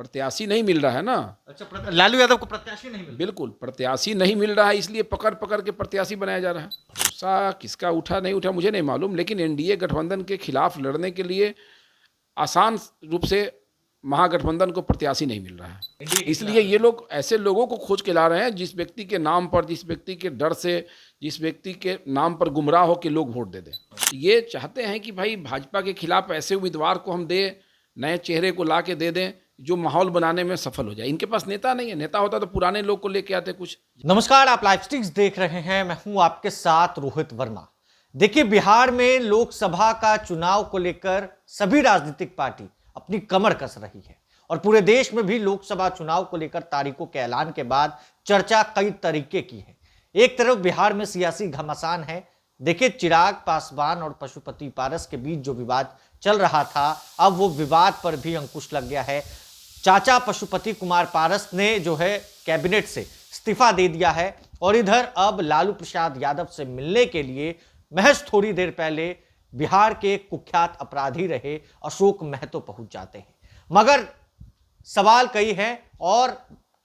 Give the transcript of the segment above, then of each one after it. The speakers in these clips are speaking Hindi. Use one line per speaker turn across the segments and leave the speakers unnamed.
प्रत्याशी नहीं मिल रहा है ना।
अच्छा, लालू यादव को प्रत्याशी नहीं मिल रहा।
बिल्कुल प्रत्याशी नहीं मिल रहा है, इसलिए पकड़ पकड़ के प्रत्याशी बनाया जा रहा है। भरोसा किसका उठा नहीं उठा मुझे नहीं मालूम, लेकिन एनडीए गठबंधन के खिलाफ लड़ने के लिए आसान रूप से महागठबंधन को प्रत्याशी नहीं मिल रहा है। इसलिए ये लोग ऐसे लोगों को खोज के ला रहे हैं जिस व्यक्ति के नाम पर, जिस व्यक्ति के डर से, जिस व्यक्ति के नाम पर गुमराह हो के लोग वोट दे दें। ये चाहते हैं कि भाई भाजपा के खिलाफ ऐसे उम्मीदवार को हम दे, नए चेहरे को ला के दे दें जो माहौल बनाने में सफल हो जाए। इनके पास नेता नहीं है, नेता होता तो पुराने लोग को लेके आते कुछ।
नमस्कार, आप लाइव स्टिक्स देख रहे हैं, मैं हूं आपके साथ रोहित वर्मा। देखिए, बिहार में लोकसभा का चुनाव को लेकर सभी राजनीतिक पार्टी अपनी कमर कस रही है और पूरे देश में भी लोकसभा चुनाव को लेकर तारीखों के ऐलान के बाद चर्चा कई तरीके की है। एक तरफ बिहार में सियासी घमासान है। देखिए, चिराग पासवान और पशुपति पारस के बीच जो विवाद चल रहा था, अब वो विवाद पर भी अंकुश लग गया है। चाचा पशुपति कुमार पारस ने जो है कैबिनेट से इस्तीफा दे दिया है और इधर अब लालू प्रसाद यादव से मिलने के लिए महज थोड़ी देर पहले बिहार के कुख्यात अपराधी रहे अशोक महतो पहुंच जाते हैं। मगर सवाल कई हैं, और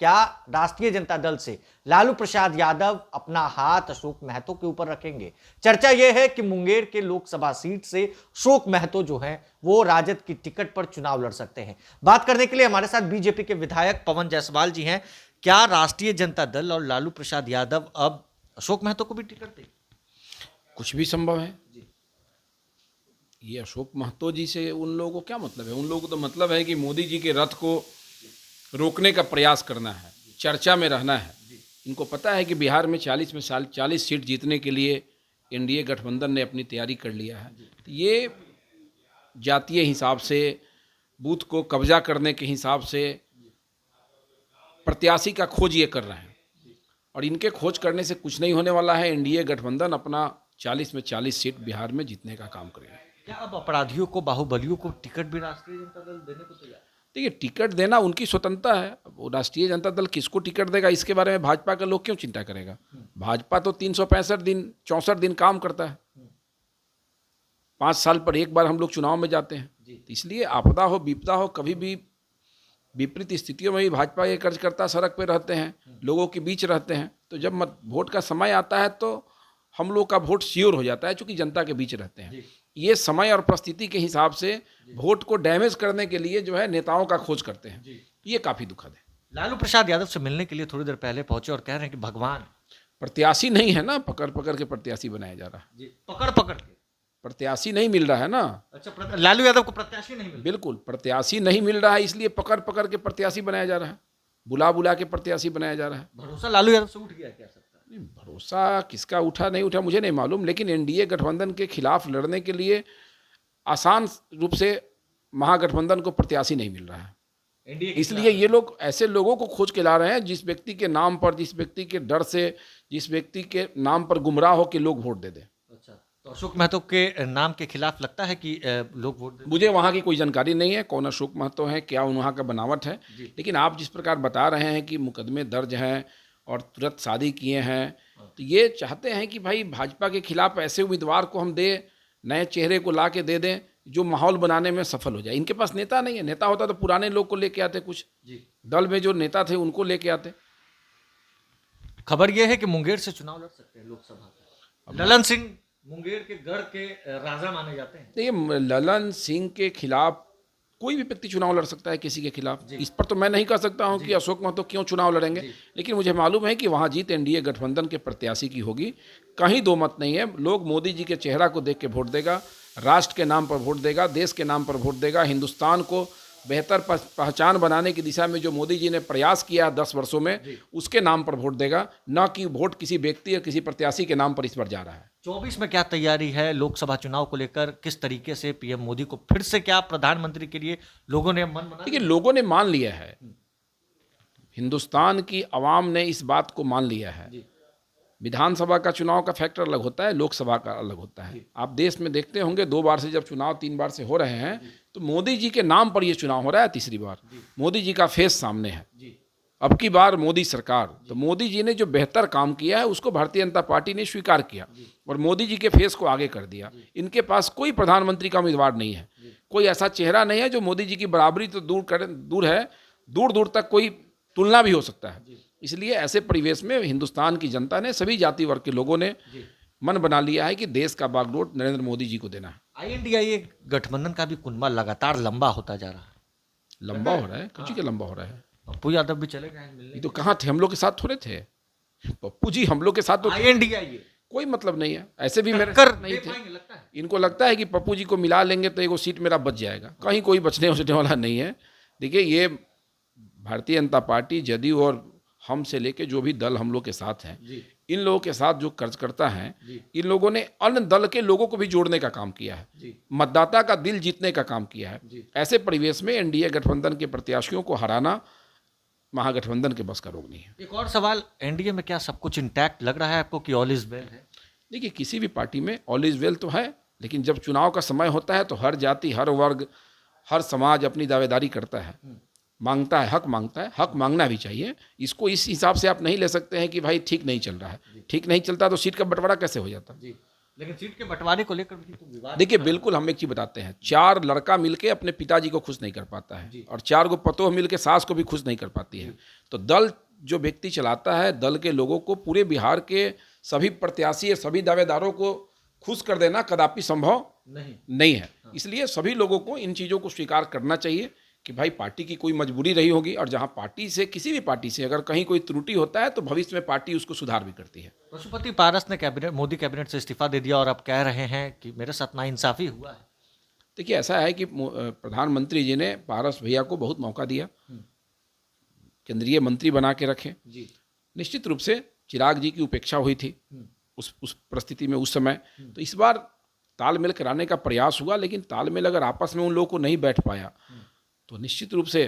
क्या राष्ट्रीय जनता दल से लालू प्रसाद यादव अपना हाथ अशोक महतो के ऊपर रखेंगे? चर्चा यह है कि मुंगेर के लोकसभा सीट से अशोक महतो जो हैं वो राजद की टिकट पर चुनाव लड़ सकते हैं। बात करने के लिए हमारे साथ बीजेपी के विधायक पवन जायसवाल जी हैं। क्या राष्ट्रीय जनता दल और लालू प्रसाद यादव अब अशोक महतो को भी टिकट दें?
कुछ भी संभव है। ये अशोक महतो जी से उन लोगों को क्या मतलब है? उन लोगों को तो मतलब है कि मोदी जी के रथ को रोकने का प्रयास करना है, चर्चा में रहना है। इनको पता है कि बिहार में 40 सीट जीतने के लिए एनडीए गठबंधन ने अपनी तैयारी कर लिया है। तो ये जातीय हिसाब से, बूथ को कब्जा करने के हिसाब से प्रत्याशी का खोज ये कर रहे हैं, और इनके खोज करने से कुछ नहीं होने वाला है। एनडीए गठबंधन अपना 40 में 40 सीट बिहार में जीतने का काम करेगा।
क्या अब अपराधियों को, बाहुबलियों को टिकट भी राष्ट्रीय जनता दल देने को तैयार?
देखिए, टिकट देना उनकी स्वतंत्रता है। वो राष्ट्रीय जनता दल किसको टिकट देगा इसके बारे में भाजपा का लोग क्यों चिंता करेगा? भाजपा तो 365 दिन काम करता है। 5 साल पर एक बार हम लोग चुनाव में जाते हैं। तो इसलिए आपदा हो, विपदा हो, कभी भी विपरीत स्थितियों में भी भाजपा ये कार्यकर्ता सड़क पर रहते हैं, लोगों के बीच रहते हैं। तो जब वोट का समय आता है तो हम लोग का वोट श्योर हो जाता है, चूंकि जनता के बीच रहते हैं। ये समय और परिस्थिति के हिसाब से वोट को डैमेज करने के लिए जो है नेताओं का खोज करते हैं। ये काफी दुखद है।
लालू प्रसाद यादव से मिलने के लिए थोड़ी देर पहले पहुंचे और कह रहे हैं कि भगवान
प्रत्याशी नहीं है ना, पकड़ पकड़ के प्रत्याशी बनाया जा रहा है।
पकड़ पकड़ के
प्रत्याशी नहीं मिल रहा है ना।
अच्छा, लालू यादव को प्रत्याशी नहीं मिल रहा।
बिल्कुल प्रत्याशी नहीं मिल रहा है, इसलिए पकड़ पकड़ के प्रत्याशी बनाया जा रहा है, बुला बुला के प्रत्याशी बनाया जा रहा है।
भरोसा लालू यादव से उठ गया क्या?
भरोसा किसका उठा नहीं उठा मुझे नहीं मालूम, लेकिन एनडीए गठबंधन के खिलाफ लड़ने के लिए आसान रूप से महागठबंधन को प्रत्याशी नहीं मिल रहा है। इसलिए ये लोग ऐसे लोगों को खोज के ला रहे हैं जिस व्यक्ति के नाम पर, जिस व्यक्ति के डर से, जिस व्यक्ति के नाम पर गुमराह हो के लोग वोट दे दें।
अच्छा, तो अशोक महतो के नाम के खिलाफ लगता है कि लोग वोट दें?
मुझे वहाँ की कोई जानकारी नहीं है, कौन अशोक महतो है, क्या वहाँ का बनावट है। लेकिन आप जिस प्रकार बता रहे हैं कि मुकदमे दर्ज हैं और तुरंत शादी किए हैं, तो ये चाहते हैं कि भाई भाजपा के खिलाफ ऐसे उम्मीदवार को हम दे, नए चेहरे को ला के दे दें जो माहौल बनाने में सफल हो जाए। इनके पास नेता नहीं है, नेता होता तो पुराने लोग को लेके आते, कुछ दल में जो नेता थे उनको लेके आते।
खबर यह है कि मुंगेर से चुनाव लड़ सकते हैं लोकसभा का। ललन सिंह मुंगेर के गढ़ के राजा माने जाते हैं।
देखिए, ललन सिंह के खिलाफ कोई भी व्यक्ति चुनाव लड़ सकता है, किसी के खिलाफ। इस पर तो मैं नहीं कह सकता हूं कि अशोक महतो क्यों चुनाव लड़ेंगे, लेकिन मुझे मालूम है कि वहां जीत एनडीए गठबंधन के प्रत्याशी की होगी, कहीं दो मत नहीं है। लोग मोदी जी के चेहरा को देख के वोट देगा, राष्ट्र के नाम पर वोट देगा, देश के नाम पर वोट देगा। हिंदुस्तान को बेहतर पहचान बनाने की दिशा में जो मोदी जी ने प्रयास किया 10 वर्षों में, उसके नाम पर वोट देगा, न कि वोट किसी व्यक्ति या किसी प्रत्याशी के नाम पर इस बार जा रहा है।
24 में क्या तैयारी है लोकसभा चुनाव को लेकर? किस तरीके से पीएम मोदी को फिर से क्या प्रधानमंत्री के लिए लोगों ने मन बना?
देखिए, लोगों ने मान लिया है, हिंदुस्तान की आवाम ने इस बात को मान लिया है। विधानसभा का चुनाव का फैक्टर अलग होता है, लोकसभा का अलग होता है। आप देश में देखते होंगे 2 बार से जब चुनाव 3 बार से हो रहे हैं, तो मोदी जी के नाम पर यह चुनाव हो रहा है। तीसरी बार मोदी जी का फेस सामने है। अब की बार मोदी सरकार, तो मोदी जी ने जो बेहतर काम किया है उसको भारतीय जनता पार्टी ने स्वीकार किया और मोदी जी के फेस को आगे कर दिया। इनके पास कोई प्रधानमंत्री का उम्मीदवार नहीं है, कोई ऐसा चेहरा नहीं है जो मोदी जी की बराबरी तो दूर है, दूर दूर तक कोई तुलना भी हो सकता है। इसलिए ऐसे परिवेश में हिंदुस्तान की जनता ने, सभी जाति वर्ग के लोगों ने मन बना लिया है कि देश का बागडोर नरेंद्र मोदी जी को देना है।
INDIA गठबंधन का भी कुनबा लगातार लंबा होता जा रहा है।
लंबा हो रहा है, किसी का लंबा हो रहा है?
पप्पू यादव भी चले गए मिलने।
ये तो कहाँ थे, हम लोग के साथ थोड़े थे। पप्पू जी हम लोग के साथ तो
INDIA
कोई मतलब नहीं है। ऐसे भी मेरे
कर
नहीं थे।
लगता है।
इनको लगता है कि पप्पू जी को मिला लेंगे तो एगो सीट मेरा बच जाएगा। कहीं कोई बचने उचने वाला नहीं है। देखिए, ये भारतीय जनता पार्टी, जदयू और हम से लेके जो भी दल हम लोग के साथ हैं, इन लोगों के साथ जो कार्यकर्ता हैं, इन लोगों ने अन्य दल के लोगों को भी जोड़ने का काम किया है, मतदाता का दिल जीतने का काम किया है। ऐसे परिवेश में एनडीए गठबंधन के प्रत्याशियों को हराना महागठबंधन के बस का रोग नहीं है।
एक और सवाल, एनडीए में क्या सब कुछ इंटैक्ट लग रहा है आपको कि ऑल इज वेल है?
देखिए, किसी भी पार्टी में ऑल इज वेल तो है, लेकिन जब चुनाव का समय होता है तो हर जाति, हर वर्ग, हर समाज अपनी दावेदारी करता है, मांगता है, हक मांगता है। हक मांगना भी चाहिए। इसको इस हिसाब से आप नहीं ले सकते हैं कि भाई ठीक नहीं चल रहा है। ठीक नहीं चलता तो सीट का बंटवारा कैसे हो जाता?
लेकिन सीट के बंटवारे को लेकर भी तो विवाद।
देखिए, बिल्कुल हम एक चीज बताते हैं, 4 लड़का मिलके अपने पिताजी को खुश नहीं कर पाता है, और 4 गो पतोह मिलके सास को भी खुश नहीं कर पाती है। तो दल जो व्यक्ति चलाता है, दल के लोगों को, पूरे बिहार के सभी प्रत्याशी, सभी दावेदारों को खुश कर देना कदापि संभव नहीं है। इसलिए सभी लोगों को इन चीज़ों को स्वीकार करना चाहिए कि भाई पार्टी की कोई मजबूरी रही होगी, और जहां पार्टी से, किसी भी पार्टी से अगर कहीं कोई त्रुटि होता है तो भविष्य में पार्टी उसको सुधार भी करती है।
पशुपति पारस ने मोदी कैबिनेट से इस्तीफा दे दिया और अब कह रहे हैं कि मेरे साथ नाइंसाफी हुआ है।
देखिए, ऐसा है कि प्रधानमंत्री जी ने पारस भैया को बहुत मौका दिया, केंद्रीय मंत्री बना के रखे। निश्चित रूप से चिराग जी की उपेक्षा हुई थी उस परिस्थिति में, उस समय। तो इस बार तालमेल कराने का प्रयास हुआ, लेकिन तालमेल अगर आपस में उन लोगों को नहीं बैठ पाया तो निश्चित रूप से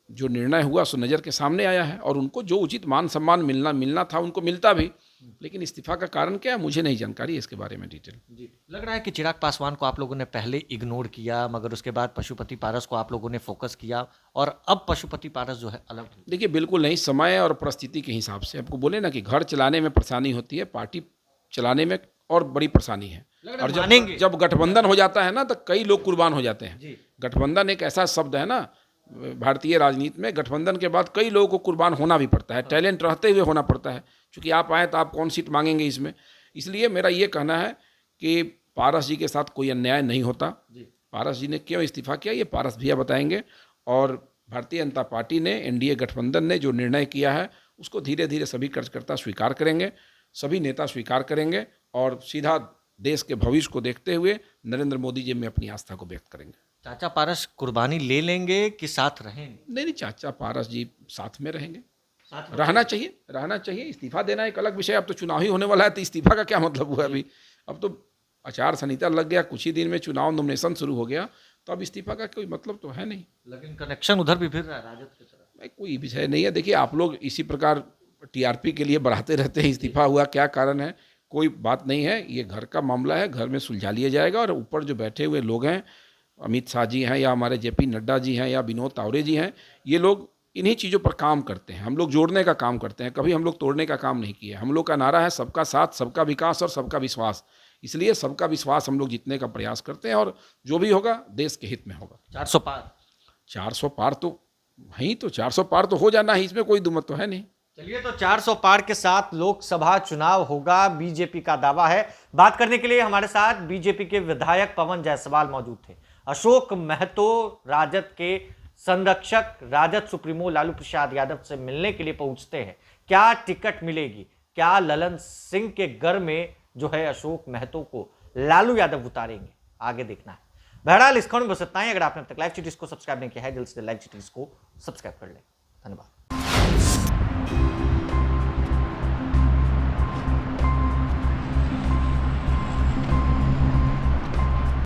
जो निर्णय हुआ सो नज़र के सामने आया है, और उनको जो उचित मान सम्मान मिलना था उनको मिलता भी। लेकिन इस्तीफा का कारण क्या है, मुझे नहीं जानकारी है इसके बारे में डिटेल।
लग रहा है कि चिराग पासवान को आप लोगों ने पहले इग्नोर किया, मगर उसके बाद पशुपति पारस को आप लोगों ने फोकस किया, और अब पशुपति पारस जो है अलग।
देखिए, बिल्कुल नहीं, समय और परिस्थिति के हिसाब से। आपको बोले ना कि घर चलाने में परेशानी होती है, पार्टी चलाने में और बड़ी परेशानी है। और जब गठबंधन हो जाता है ना तो कई लोग कुर्बान हो जाते हैं। गठबंधन एक ऐसा शब्द है ना भारतीय राजनीति में, गठबंधन के बाद कई लोगों को कुर्बान होना भी पड़ता है, टैलेंट रहते हुए होना पड़ता है। क्योंकि आप आए तो आप कौन सीट मांगेंगे इसमें। इसलिए मेरा ये कहना है कि पारस जी के साथ कोई अन्याय नहीं होता। पारस जी ने क्यों इस्तीफा किया ये पारस भैया बताएंगे, और भारतीय जनता पार्टी ने, एनडीए गठबंधन ने जो निर्णय किया है उसको धीरे धीरे सभी कार्यकर्ता स्वीकार करेंगे, सभी नेता स्वीकार करेंगे, और सीधा देश के भविष्य को देखते हुए नरेंद्र मोदी जी में अपनी आस्था को व्यक्त करेंगे।
चाचा पारस कुर्बानी ले लेंगे कि साथ रहेंगे?
नहीं, चाचा पारस जी साथ में रहेंगे, रहना चाहिए। इस्तीफा देना एक अलग विषय। अब तो चुनाव ही होने वाला है, तो इस्तीफा का क्या मतलब हुआ अभी? अब तो आचार संहिता लग गया, कुछ ही दिन में चुनाव नॉमिनेशन शुरू हो गया, तो अब इस्तीफा का कोई मतलब तो है नहीं।
लेकिन कनेक्शन उधर भी फिर रहा है राजद की तरफ।
कोई विषय नहीं है। देखिए, आप लोग इसी प्रकार टीआरपी के लिए बढ़ाते रहते हैं, इस्तीफा हुआ क्या कारण है, कोई बात नहीं है। ये घर का मामला है, घर में सुलझा लिया जाएगा। और ऊपर जो बैठे हुए लोग हैं, अमित शाह जी हैं या हमारे जेपी नड्डा जी हैं या विनोद तावड़े जी हैं, ये लोग इन्हीं चीज़ों पर काम करते हैं। हम लोग जोड़ने का काम करते हैं, कभी हम लोग तोड़ने का काम नहीं किया। हम लोग का नारा है सबका साथ, सबका विकास और सबका विश्वास। इसलिए सबका विश्वास हम लोग जीतने का प्रयास करते हैं, और जो भी होगा देश के हित में होगा।
400 पार
400 पार तो वहीं, तो 400 पार तो हो जाना है, इसमें कोई दुमत तो है नहीं।
चलिए, तो 400 पार के साथ लोकसभा चुनाव होगा, बीजेपी का दावा है। बात करने के लिए हमारे साथ बीजेपी के विधायक पवन जायसवाल मौजूद थे। अशोक महतो राजद के संरक्षक, राजद सुप्रीमो लालू प्रसाद यादव से मिलने के लिए पहुंचते हैं। क्या टिकट मिलेगी? क्या ललन सिंह के घर में जो है अशोक महतो को लालू यादव उतारेंगे? आगे देखना है। बहरहाल इस खंड में बस इतना ही। अगर आपने अब तक लाइव चिटीज को सब्सक्राइब नहीं किया है, जल्द से लाइव चिटीज को सब्सक्राइब कर लें। धन्यवाद।